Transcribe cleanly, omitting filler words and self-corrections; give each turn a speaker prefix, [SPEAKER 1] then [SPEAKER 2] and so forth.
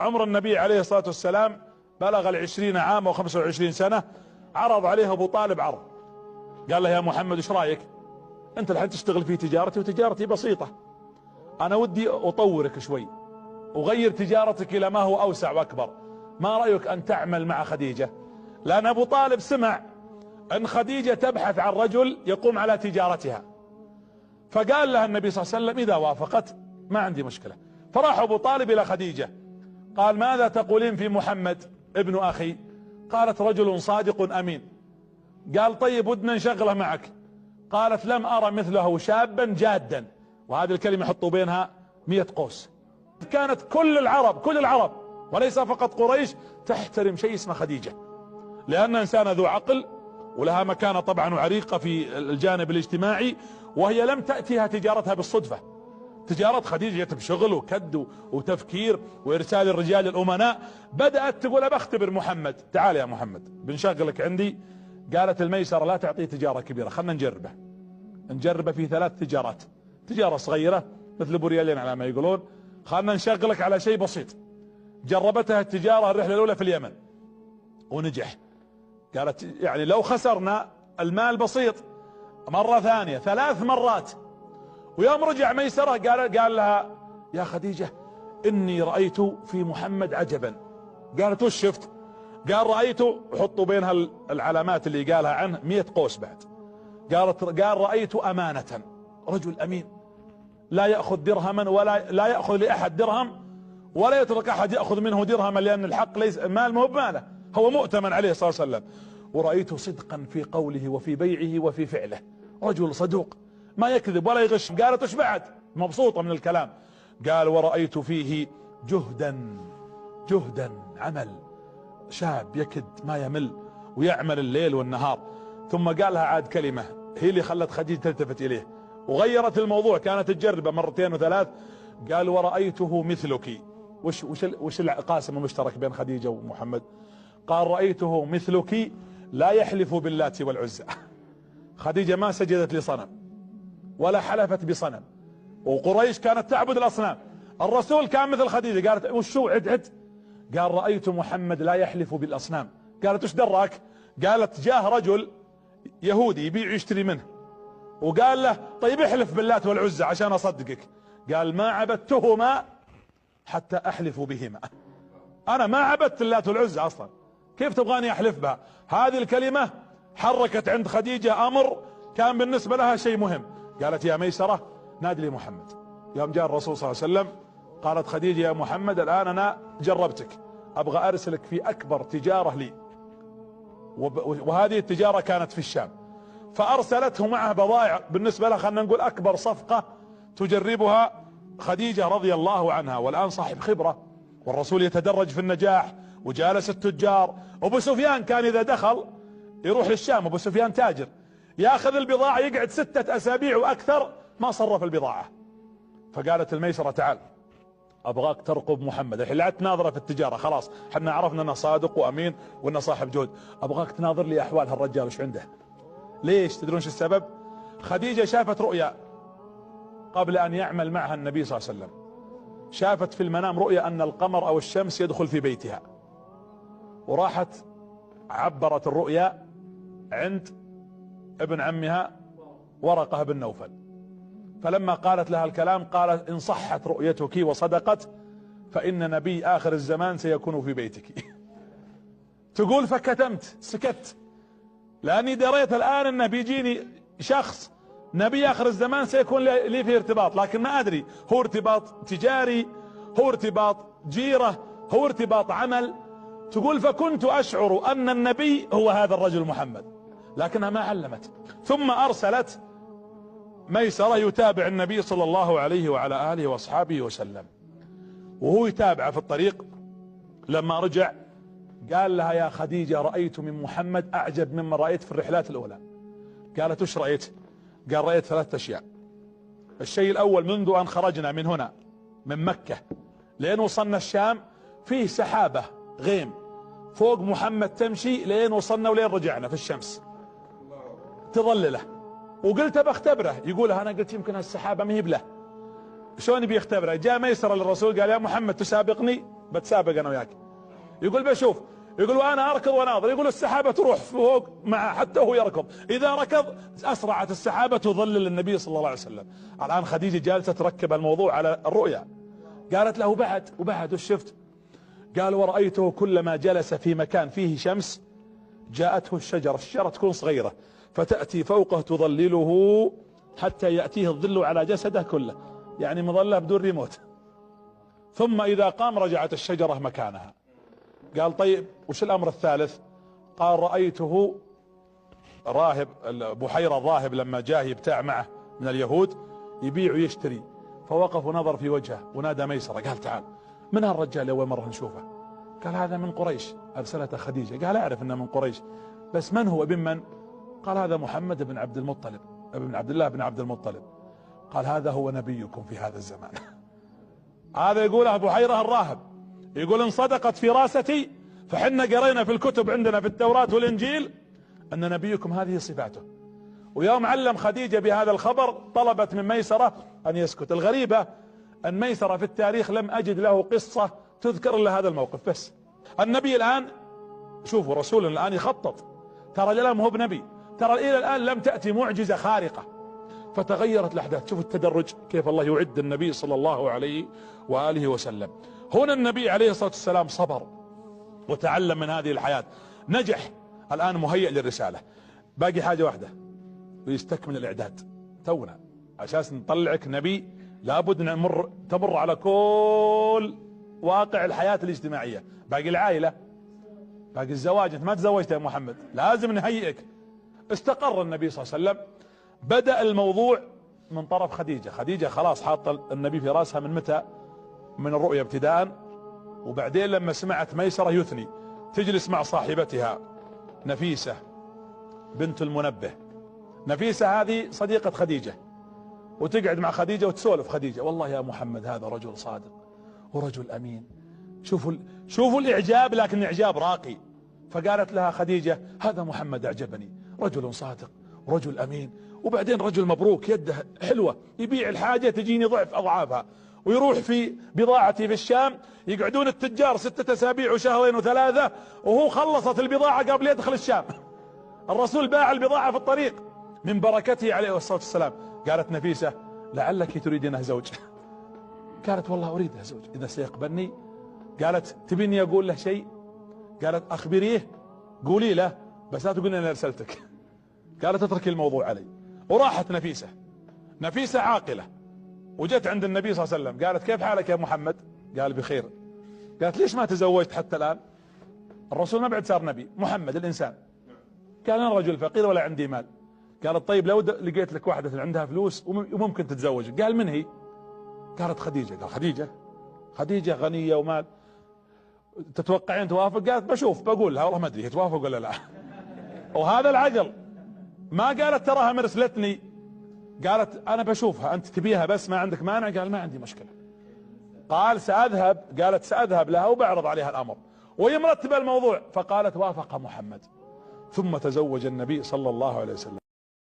[SPEAKER 1] عمر النبي عليه الصلاة والسلام بلغ 20 عام او 25 سنة. عرض عليه ابو طالب عرض، قال له يا محمد ايش رايك؟ انت الحين تشتغل في تجارتي وتجارتي بسيطة، انا ودي اطورك شوي، اغير تجارتك الى ما هو اوسع واكبر. ما رأيك ان تعمل مع خديجة؟ لان ابو طالب سمع ان خديجة تبحث عن رجل يقوم على تجارتها، فقال لها النبي صلى الله عليه وسلم اذا وافقت ما عندي مشكلة. فراح ابو طالب الى خديجة قال ماذا تقولين في محمد ابن اخي؟ قالت رجل صادق امين. قال طيب ودنا نشغله معك. قالت لم ارى مثله شابا جادا، وهذه الكلمة حطوا بينها 100 قوس. كانت كل العرب وليس فقط قريش تحترم شيء اسمه خديجة، لأن إنسانة ذو عقل ولها مكانة طبعا وعريقة في الجانب الاجتماعي، وهي لم تأتيها تجارتها بالصدفة. تجارة خديجة بشغل وكد وتفكير وإرسال الرجال الأمناء. بدأت تقول بختبر محمد، تعال يا محمد بنشغلك عندي. قالت الميسرة لا تعطيه تجارة كبيرة، خلنا نجربه في 3 تجارات، تجارة صغيرة مثل بوريالين على ما يقولون، خلنا نشغلك على شيء بسيط. جربتها التجارة الرحلة الأولى في اليمن ونجح. قالت يعني لو خسرنا المال بسيط. مرة ثانية 3 مرات. ويوم رجع ميسرة قال لها يا خديجة إني رأيت في محمد عجبا. قالت وش شفت؟ قال رأيت، حطوا بينها العلامات اللي قالها عنه 100 قوس بعد. قال رأيت أمانة، رجل أمين لا يأخذ درهما ولا لا يأخذ لأحد درهم، ولا يترك أحد يأخذ منه درهما، لأن الحق ليس مال مو بماله، هو مؤتمن عليه صلى الله عليه وسلم. ورأيت صدقا في قوله وفي بيعه وفي فعله، رجل صدوق ما يكذب ولا يغش. قالت وش بعد؟ مبسوطة من الكلام. قال ورأيت فيه جهدا عمل، شاب يكد ما يمل ويعمل الليل والنهار. ثم قالها عاد كلمة هي اللي خلت خديجة تلتفت إليه وغيرت الموضوع، كانت تجربه 2 و3. قال ورأيته مثلك. وش القاسم المشترك بين خديجة ومحمد؟ قال رأيته مثلك لا يحلف باللات والعزى. خديجة ما سجدت لصنم ولا حلفت بصنم، وقريش كانت تعبد الأصنام. الرسول كان مثل خديجة. قالت وشو عد؟ قال رأيت محمد لا يحلف بالأصنام. قالت وش دراك؟ قالت جاه رجل يهودي يبيع ويشتري منه، وقال له طيب احلف باللات والعزى عشان اصدقك. قال ما عبدتهما حتى احلف بهما، انا ما عبدت اللات والعزى اصلا، كيف تبغاني احلف بها؟ هذه الكلمة حركت عند خديجة امر كان بالنسبة لها شيء مهم. قالت يا ميسرة نادي لي محمد. يوم جاء الرسول صلى الله عليه وسلم قالت خديجة يا محمد الان انا جربتك، ابغى ارسلك في اكبر تجارة لي، وهذه التجارة كانت في الشام. فارسلته معه بضائع بالنسبة لها خلنا نقول اكبر صفقة تجربها خديجة رضي الله عنها، والان صاحب خبرة، والرسول يتدرج في النجاح وجالس التجار. ابو سفيان كان اذا دخل يروح للشام، ابو سفيان تاجر، ياخذ البضاعة يقعد 6 اسابيع واكثر ما صرف البضاعة. فقالت الميسرة تعال ابغاك ترقب محمد، الحين لا تناظره في التجارة، خلاص حنا عرفنا انه صادق وامين وانه صاحب جهد، ابغاك تناظر لي احوال هالرجال وش عنده. ليش تدرون شو السبب؟ خديجة شافت رؤيا قبل ان يعمل معها النبي صلى الله عليه وسلم، شافت في المنام رؤيا ان القمر او الشمس يدخل في بيتها، وراحت عبرت الرؤيا عند ابن عمها ورقة بن نوفل. فلما قالت لها الكلام قالت ان صحت رؤيتك وصدقت فان نبي اخر الزمان سيكون في بيتك. تقول فكتمت سكت، لاني دريت الان انه بيجيني شخص نبي اخر الزمان سيكون لي في ارتباط، لكن ما ادري هو ارتباط تجاري، هو ارتباط جيرة، هو ارتباط عمل. تقول فكنت اشعر ان النبي هو هذا الرجل محمد، لكنها ما علمت. ثم ارسلت ميسرة يتابع النبي صلى الله عليه وعلى آله واصحابه وسلم، وهو يتابعه في الطريق. لما رجع قال لها يا خديجة رأيت من محمد أعجب مما رأيت في الرحلات الأولى. قالت وش رأيت؟ قال رأيت 3 أشياء. الشيء الأول منذ أن خرجنا من هنا من مكة لين وصلنا الشام فيه سحابة غيم فوق محمد تمشي لين وصلنا ولين رجعنا في الشمس تظلله. وقلت بختبره، يقول انا قلت يمكن هالسحابة ما هي بله، شلون بيختبره؟ جاء ميسرة للرسول قال يا محمد تسابقني؟ بتسابق انا وياك. يقول بشوف، يقول وانا اركض واناظر، يقول السحابة تروح فوق معه حتى هو يركض، اذا ركض اسرعت السحابة تظلل النبي صلى الله عليه وسلم. الان خديجة جالسة تركب الموضوع على الرؤيا. قالت له وبعد وش شفت؟ قال ورأيته كلما جلس في مكان فيه شمس جاءته الشجرة تكون صغيرة فتأتي فوقه تظلله حتى يأتيه الظل على جسده كله، يعني مظلة بدون ريموت، ثم إذا قام رجعت الشجرة مكانها. قال طيب وش الأمر الثالث؟ قال رأيته راهب بحيرة الراهب لما جاء يبتاع معه من اليهود يبيع ويشتري، فوقف ونظر في وجهه ونادى ميسرة، قال تعال من هالرجال أول مرة نشوفه؟ قال هذا من قريش أرسلته خديجة. قال أعرف أنه من قريش، بس من هو ابن من؟ قال هذا محمد بن عبد المطلب ابن عبد الله بن عبد المطلب. قال هذا هو نبيكم في هذا الزمان. هذا يقوله بحيرة الراهب، يقول ان صدقت فراستي فحنا قرينا في الكتب عندنا في التوراة والإنجيل أن نبيكم هذه صفاته. ويوم علم خديجة بهذا الخبر طلبت من ميسرة أن يسكت. الغريبة أن ميسرة في التاريخ لم أجد له قصة تذكر إلا هذا الموقف بس. النبي الآن شوفوا رسول الآن يخطط، ترى الآن ما هو بنبي، ترى إلى الآن لم تأتي معجزة خارقة، فتغيرت الأحداث. شوفوا التدرج كيف الله يعد النبي صلى الله عليه وآله وسلم. هنا النبي عليه الصلاة والسلام صبر وتعلم من هذه الحياة، نجح، الآن مهيئ للرسالة. باقي حاجة واحدة ويستكمل الإعداد. تونا أساس نطلعك نبي لابد تمر على كل واقع الحياة الاجتماعية. باقي العائلة، باقي الزواج، انت ما تزوجت يا محمد، لازم نهيئك. استقر النبي صلى الله عليه وسلم، بدأ الموضوع من طرف خديجة خلاص حاطة النبي في راسها من متى؟ من الرؤيا ابتداء. وبعدين لما سمعت ميسرة يثني تجلس مع صاحبتها نفيسة بنت المنبه. نفيسة هذه صديقة خديجة، وتقعد مع خديجة خديجة والله يا محمد هذا رجل صادق ورجل أمين. شوفوا الإعجاب، لكن إعجاب راقي. فقالت لها خديجة هذا محمد أعجبني، رجل صادق ورجل أمين، وبعدين رجل مبروك، يده حلوة، يبيع الحاجة تجيني ضعف أضعافها، ويروح في بضاعتي في الشام يقعدون التجار 6 أسابيع وشهرين وثلاثة وهو خلصت البضاعة قبل يدخل الشام. الرسول باع البضاعة في الطريق من بركته عليه الصلاة والسلام. قالت نفيسة لعلك تريدينه زوج. قالت والله أريده زوج إذا سيقبلني. قالت تبيني أقول له شيء؟ قالت أخبريه، قولي له بس لا تقولي أنا أرسلتك. قالت اتركي الموضوع علي. وراحت نفيسة عاقلة وجت عند النبي صلى الله عليه وسلم. قالت كيف حالك يا محمد؟ قال بخير. قالت ليش ما تزوجت حتى الآن؟ الرسول ما بعد صار نبي، محمد الإنسان. قال أنا رجل فقير ولا عندي مال. قالت طيب لو لقيت لك واحدة عندها فلوس وممكن تتزوج. قال من هي؟ قالت خديجة. قال خديجة غنية ومال، تتوقعين توافق؟ قالت بشوف بقول لها والله ما ادري توافق ولا لا. وهذا العجل، ما قالت تراها مرسلتني، قالت انا بشوفها، انت تبيها بس ما عندك مانع؟ قال ما عندي مشكلة. قال سأذهب، قالت سأذهب لها وبعرض عليها الامر وهي مرتبة الموضوع. فقالت وافق محمد، ثم تزوج النبي صلى الله عليه وسلم.